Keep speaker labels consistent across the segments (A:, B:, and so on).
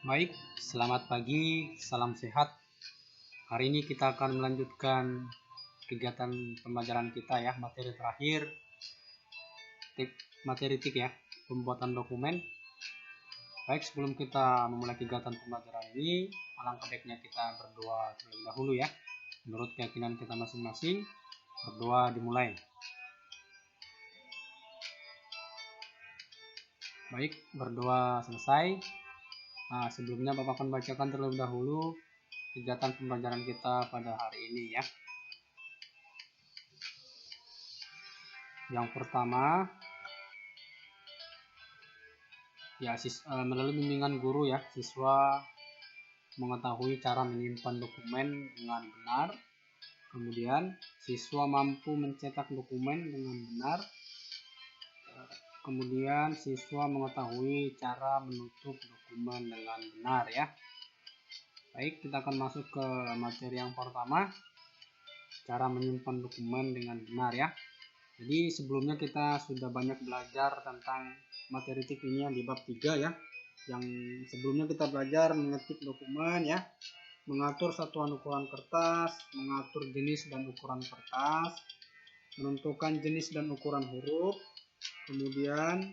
A: Baik, selamat pagi, salam sehat. Hari ini kita akan melanjutkan kegiatan pembelajaran kita ya, materi terakhir, materi TIK ya, pembuatan dokumen. Baik, sebelum kita memulai kegiatan pembelajaran ini, alangkah baiknya kita berdoa terlebih dahulu ya. Menurut keyakinan kita masing-masing, berdoa dimulai. Baik, berdoa selesai. Nah, sebelumnya Bapak akan bacakan terlebih dahulu kegiatan pembelajaran kita pada hari ini ya. Yang pertama, ya melalui bimbingan guru ya, siswa mengetahui cara menyimpan dokumen dengan benar. Kemudian siswa mampu mencetak dokumen dengan benar. Kemudian siswa mengetahui cara menutup dokumen dengan benar ya. Baik, kita akan masuk ke materi yang pertama, cara menyimpan dokumen dengan benar ya. Jadi sebelumnya kita sudah banyak belajar tentang materi TIK ini yang di bab 3 ya. Yang sebelumnya kita belajar mengetik dokumen ya, mengatur satuan ukuran kertas, mengatur jenis dan ukuran kertas, menentukan jenis dan ukuran huruf, kemudian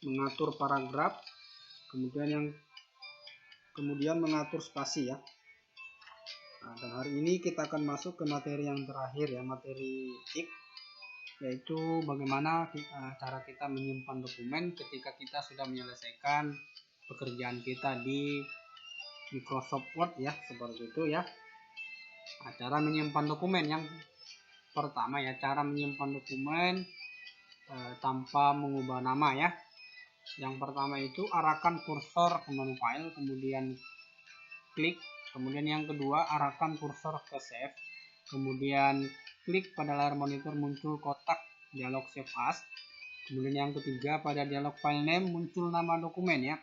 A: mengatur paragraf, kemudian mengatur spasi ya. Nah, dan hari ini kita akan masuk ke materi yang terakhir ya, materi TIK, yaitu bagaimana cara kita menyimpan dokumen ketika kita sudah menyelesaikan pekerjaan kita di Microsoft Word ya, seperti itu ya. Nah, cara menyimpan dokumen yang pertama ya, cara menyimpan dokumen tanpa mengubah nama ya. Yang pertama itu arahkan kursor ke menu file, kemudian klik. Kemudian yang kedua, arahkan kursor ke save, kemudian klik pada layar monitor muncul kotak dialog save as. Kemudian yang ketiga, pada dialog file name muncul nama dokumen ya.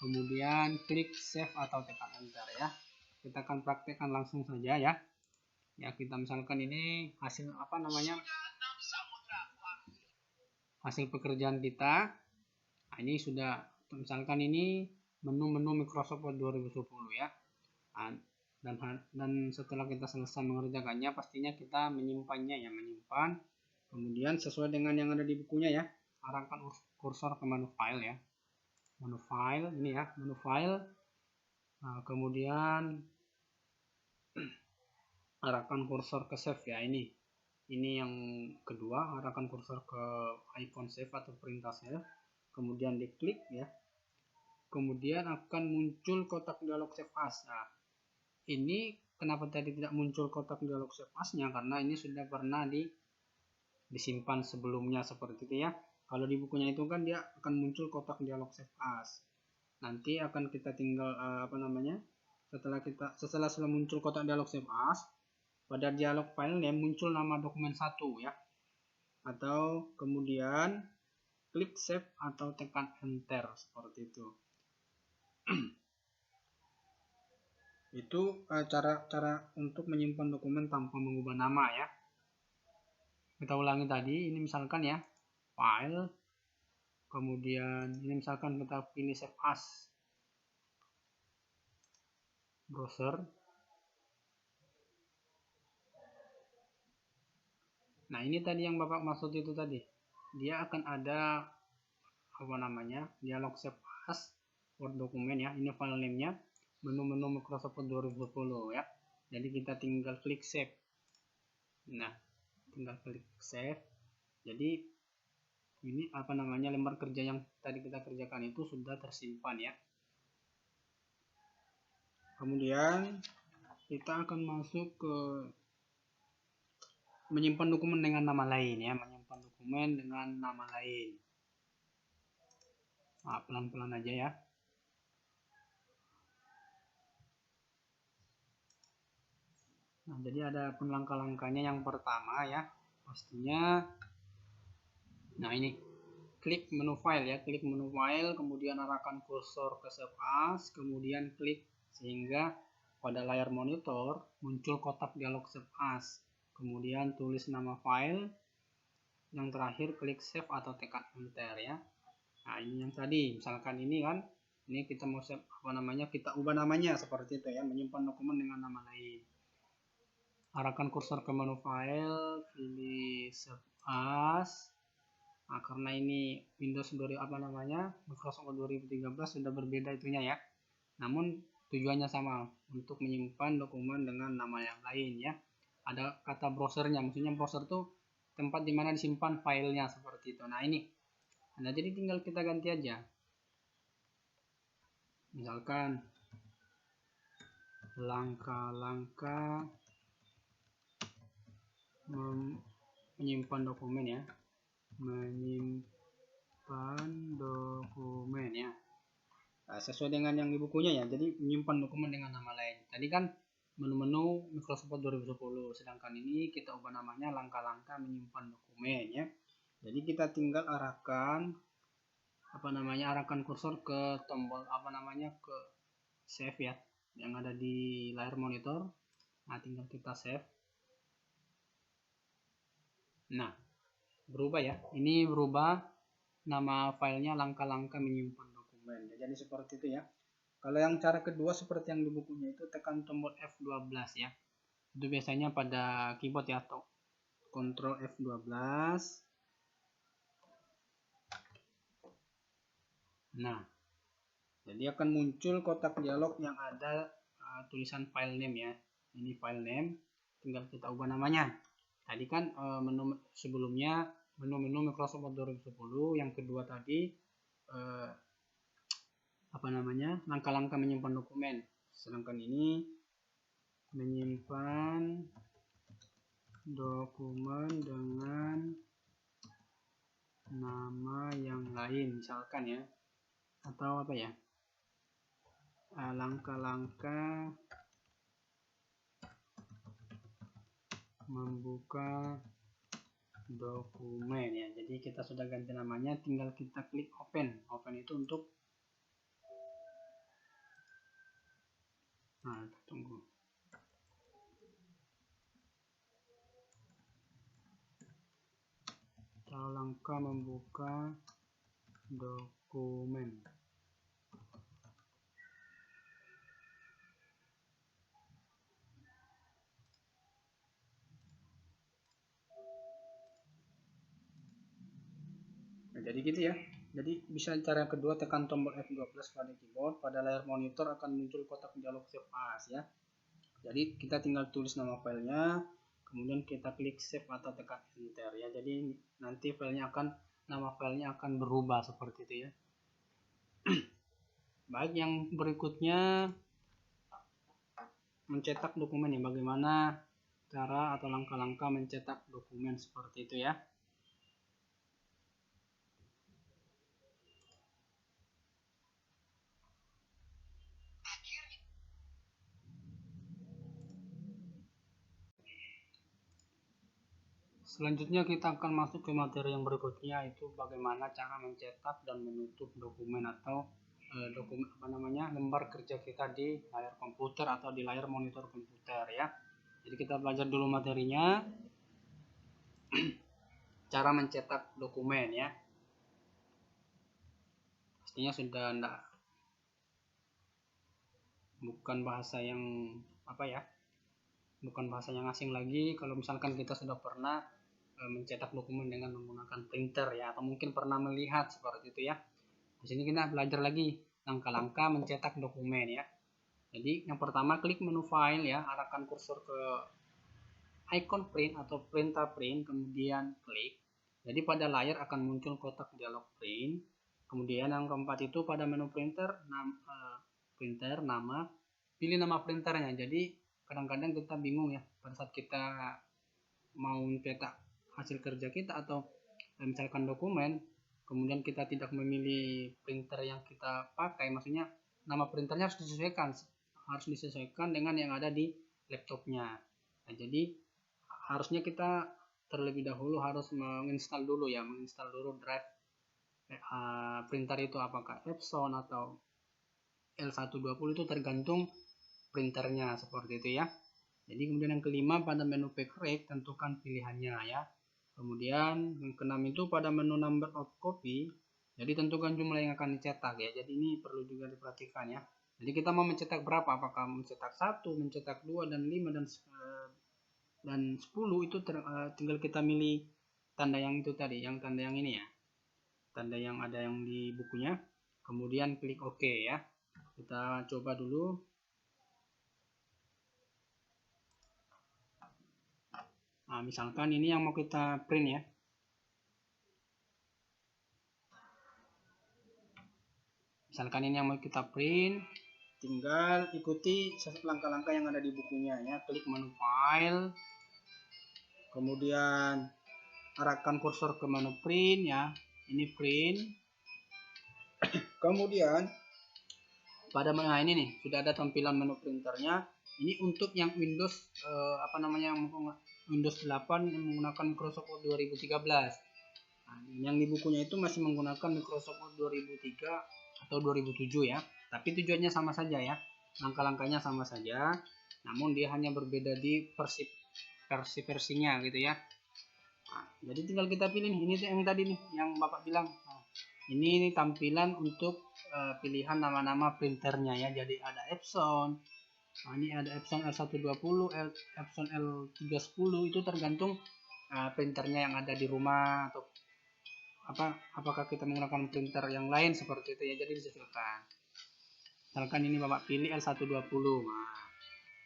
A: Kemudian klik save atau tekan enter ya. Kita akan praktekkan langsung saja ya. Ya, kita misalkan ini hasil hasil pekerjaan kita. Nah, ini sudah, misalkan ini menu-menu Microsoft Word 2010 ya. Dan setelah kita selesai mengerjakannya, pastinya kita menyimpannya ya, menyimpan. Kemudian sesuai dengan yang ada di bukunya ya, arahkan kursor ke menu file ya, menu file ini ya, menu file. Nah, kemudian arahkan kursor ke save ya, ini yang kedua, arahkan kursor ke icon save atau perintah save, kemudian diklik ya, kemudian akan muncul kotak dialog save as. Nah, ini kenapa tadi tidak muncul kotak dialog save as-nya, karena ini sudah pernah disimpan sebelumnya seperti itu ya. Kalau di bukunya itu kan dia akan muncul kotak dialog save as. Nanti akan kita tinggal setelah muncul kotak dialog save as, pada dialog file name muncul nama dokumen 1 ya. Atau kemudian klik save atau tekan enter seperti itu. Itu cara untuk menyimpan dokumen tanpa mengubah nama ya. Kita ulangi tadi, ini misalkan ya, file, kemudian ini misalkan kita pilih save as, browser. Nah, ini tadi yang Bapak maksud itu tadi, dia akan ada dialog save as Word dokumen ya. Ini file name-nya, menu-menu Microsoft Word 2010 ya. Jadi kita tinggal klik save. Nah, tinggal klik save. Jadi ini lembar kerja yang tadi kita kerjakan itu sudah tersimpan ya. Kemudian kita akan masuk ke menyimpan dokumen dengan nama lain ya, menyimpan dokumen dengan nama lain. Nah, pelan-pelan aja ya. Nah, jadi ada langkah-langkahnya. Yang pertama ya, pastinya, nah ini, klik menu file ya, klik menu file, kemudian arahkan kursor ke save as, kemudian klik sehingga pada layar monitor muncul kotak dialog save as. Kemudian tulis nama file, yang terakhir klik save atau tekan enter ya. Nah, ini yang tadi, misalkan ini kan Ini kita mau save kita ubah namanya seperti itu ya, menyimpan dokumen dengan nama lain. Arahkan kursor ke menu file, pilih save as. Nah, karena ini Windows Microsoft 2013 sudah berbeda itunya ya. Namun tujuannya sama, untuk menyimpan dokumen dengan nama yang lain ya. Ada kata browsernya, maksudnya browser tuh tempat dimana disimpan filenya seperti itu. Nah ini, nah jadi tinggal kita ganti aja. Misalkan langkah-langkah menyimpan dokumen ya, Nah, sesuai dengan yang di bukunya ya, jadi menyimpan dokumen dengan nama lain. Tadi kan menu-menu Microsoft 2010, sedangkan ini kita ubah namanya langkah-langkah menyimpan dokumen ya. Jadi kita tinggal arahkan kursor ke tombol ke save ya, yang ada di layar monitor. Nah, tinggal kita save. Nah, berubah ya. Ini berubah nama filenya langkah-langkah menyimpan dokumen. Jadi seperti itu ya. Kalau yang cara kedua seperti yang di bukunya itu, tekan tombol F12 ya. Itu biasanya pada keyboard ya, atau Ctrl F12. Nah, jadi akan muncul kotak dialog yang ada tulisan file name ya. Ini file name, tinggal kita ubah namanya. Tadi kan menu sebelumnya menu-menu Microsoft 2010, yang kedua tadi langkah-langkah menyimpan dokumen. Sedangkan ini menyimpan dokumen dengan nama yang lain, misalkan ya, atau apa ya, langkah-langkah membuka dokumen ya. Jadi kita sudah ganti namanya, tinggal kita klik open. Open itu untuk tunggu. Langkah membuka dokumen. Nah, jadi gitu ya. Jadi bisa cara kedua, tekan tombol F12 pada keyboard, pada layar monitor akan muncul kotak dialog save as ya. Jadi kita tinggal tulis nama filenya, kemudian kita klik save atau tekan enter ya. Jadi nanti nama filenya akan berubah seperti itu ya. Baik, yang berikutnya mencetak dokumen ya. Bagaimana cara atau langkah-langkah mencetak dokumen seperti itu ya. Selanjutnya kita akan masuk ke materi yang berikutnya, itu bagaimana cara mencetak dan menutup dokumen atau lembar kerja kita di layar komputer atau di layar monitor komputer ya. Jadi kita belajar dulu materinya. Cara mencetak dokumen ya. Pastinya sudah bukan bahasa yang asing lagi. Kalau misalkan kita sudah pernah mencetak dokumen dengan menggunakan printer ya, atau mungkin pernah melihat seperti itu ya. Di sini kita belajar lagi langkah-langkah mencetak dokumen ya. Jadi yang pertama, klik menu file ya, arahkan kursor ke icon print atau perintah print, kemudian klik. Jadi pada layar akan muncul kotak dialog print. Kemudian yang keempat itu pada menu printer, nama, pilih nama printernya. Jadi kadang-kadang kita bingung ya pada saat kita mau mencetak hasil kerja kita atau misalkan dokumen, kemudian kita tidak memilih printer yang kita pakai, maksudnya nama printernya harus disesuaikan dengan yang ada di laptopnya. Nah, jadi harusnya kita terlebih dahulu harus menginstal dulu drive printer itu, apakah Epson atau L120, itu tergantung printernya seperti itu ya. Jadi kemudian yang kelima, pada menu Pack tentukan pilihannya ya. Kemudian yang keenam itu pada menu number of copy, Jadi tentukan jumlah yang akan dicetak ya. Jadi ini perlu juga diperhatikan ya. Jadi kita mau mencetak berapa? Apakah mencetak 1, mencetak 2 dan 5 dan 10 itu tinggal kita milih tanda yang itu tadi, yang tanda yang ini ya. Tanda yang ada yang di bukunya. Kemudian klik OK ya. Kita coba dulu. Nah, misalkan ini yang mau kita print ya. Misalkan ini yang mau kita print, tinggal ikuti langkah-langkah yang ada di bukunya ya. Klik menu file, kemudian arahkan kursor ke menu print ya. Ini print. Kemudian pada menu ini nih sudah ada tampilan menu printernya. Ini untuk yang Windows Windows 8 yang menggunakan Microsoft Word 2013. Nah, yang di bukunya itu masih menggunakan Microsoft Word 2003 atau 2007 ya. Tapi tujuannya sama saja ya. Langkah-langkahnya sama saja. Namun dia hanya berbeda di versinya gitu ya. Nah, jadi tinggal kita pilih ini yang tadi nih yang Bapak bilang. Nah, ini tampilan untuk pilihan nama-nama printernya ya. Jadi ada Epson. Nah, ini ada Epson L120, Epson L310 itu tergantung printernya yang ada di rumah atau apakah kita menggunakan printer yang lain seperti itu ya. Jadi disesuaikan. Misalkan ini Bapak pilih L120. Nah,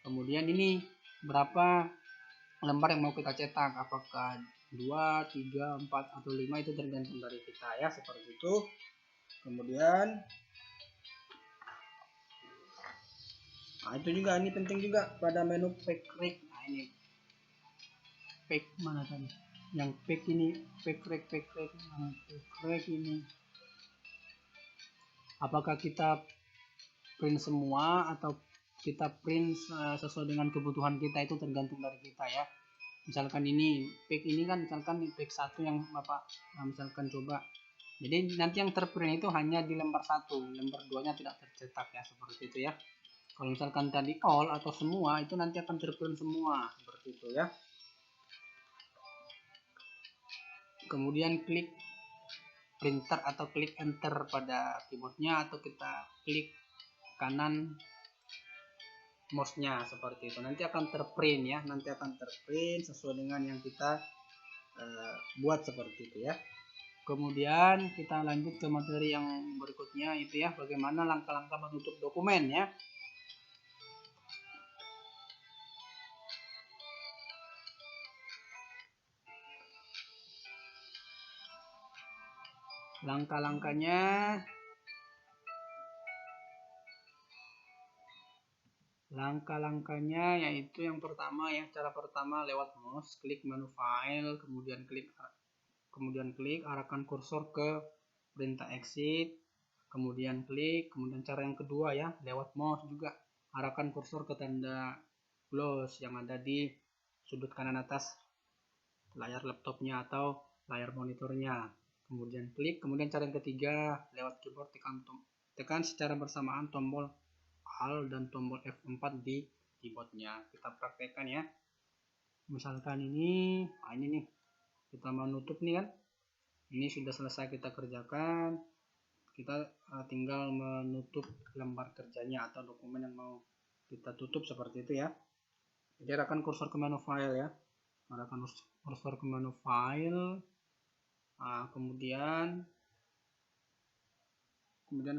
A: kemudian ini berapa lembar yang mau kita cetak, apakah 2, 3, 4 atau 5 itu tergantung dari kita ya, seperti itu. Kemudian itu juga ini penting juga pada menu pack rate. Nah, ini pack mana tadi? Yang pack ini pack rate ini. Apakah kita print semua atau kita print sesuai dengan kebutuhan kita, itu tergantung dari kita ya. Misalkan ini pack ini kan misalkan pack 1 yang Bapak misalkan coba. Jadi nanti yang terprint itu hanya di lembar 1, lembar 2-nya tidak tercetak ya, seperti itu ya. Kalau misalkan tadi all atau semua itu nanti akan terprint semua, seperti itu ya. Kemudian klik printer atau klik enter pada keyboardnya, atau kita klik kanan mouse-nya seperti itu. Nanti akan terprint ya, nanti akan terprint sesuai dengan yang kita buat seperti itu ya. Kemudian kita lanjut ke materi yang berikutnya itu ya, bagaimana langkah-langkah menutup dokumen ya. Langkah-langkahnya yaitu yang pertama ya, cara pertama lewat mouse, klik menu file, kemudian klik arahkan kursor ke perintah exit, kemudian cara yang kedua ya, lewat mouse juga arahkan kursor ke tanda close yang ada di sudut kanan atas layar laptopnya atau layar monitornya. Kemudian cara yang ketiga, lewat keyboard tekan secara bersamaan tombol Alt dan tombol F4 di keyboardnya. Kita praktekkan ya. Misalkan ini nih kita mau nutup nih kan. Ini sudah selesai kita kerjakan. Kita tinggal menutup lembar kerjanya atau dokumen yang mau kita tutup seperti itu ya. Jadi arahkan kursor ke menu file ya. Arahkan kursor ke menu file. Nah, kemudian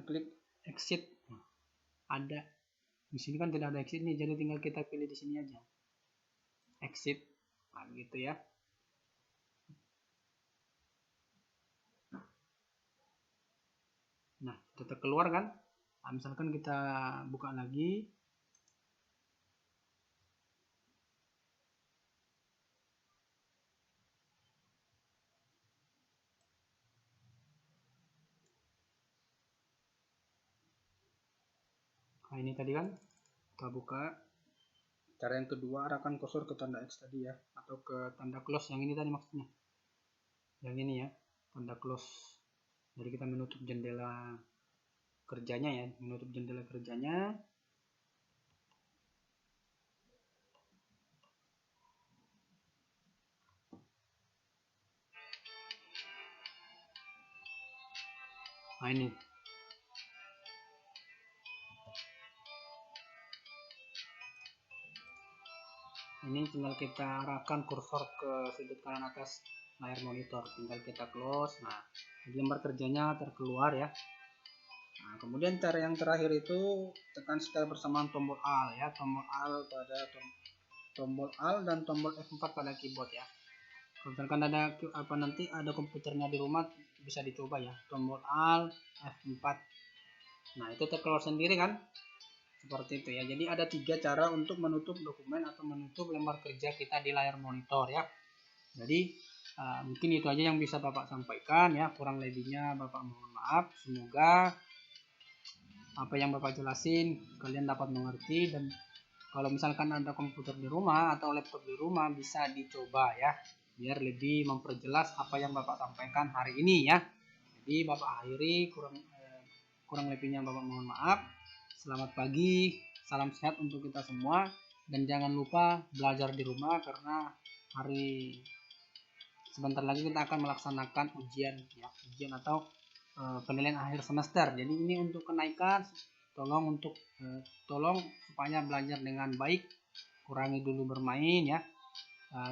A: klik exit. Ada di sini kan tidak ada exit nih, jadi tinggal kita pilih di sini aja exit. Nah, gitu ya. Nah, kita keluar kan. Nah, misalkan kita buka lagi. Nah, ini tadi kan kita buka. Cara yang kedua, arahkan kursor ke tanda X tadi ya, atau ke tanda close yang ini tadi maksudnya. Yang ini ya, tanda close. Jadi kita menutup jendela kerjanya ya, menutup jendela kerjanya. Nah ini. Ini tinggal kita arahkan kursor ke sudut kanan atas layar monitor, tinggal kita close. Nah, lembar kerjanya terkeluar ya. Nah, kemudian cara yang terakhir itu tekan secara bersamaan tombol Alt ya, tombol Alt pada tombol Alt dan tombol F4 pada keyboard ya. Kalau misalkan ada nanti ada komputernya di rumah, bisa dicoba ya, tombol Alt F4. Nah, itu terkeluar sendiri kan? Seperti itu ya. Jadi ada 3 cara untuk menutup dokumen atau menutup lembar kerja kita di layar monitor ya. Jadi mungkin itu aja yang bisa Bapak sampaikan ya. Kurang lebihnya Bapak mohon maaf. Semoga apa yang Bapak jelasin kalian dapat mengerti, dan kalau misalkan ada komputer di rumah atau laptop di rumah bisa dicoba ya, biar lebih memperjelas apa yang Bapak sampaikan hari ini ya. Jadi Bapak akhiri, kurang lebihnya Bapak mohon maaf. Selamat pagi, salam sehat untuk kita semua, dan jangan lupa belajar di rumah karena hari sebentar lagi kita akan melaksanakan ujian ya, ujian atau penilaian akhir semester. Jadi ini untuk kenaikan, tolong supaya belajar dengan baik, kurangi dulu bermain ya.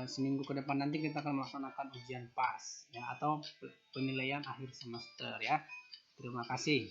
A: Seminggu ke depan nanti kita akan melaksanakan ujian PAS ya, atau penilaian akhir semester ya. Terima kasih.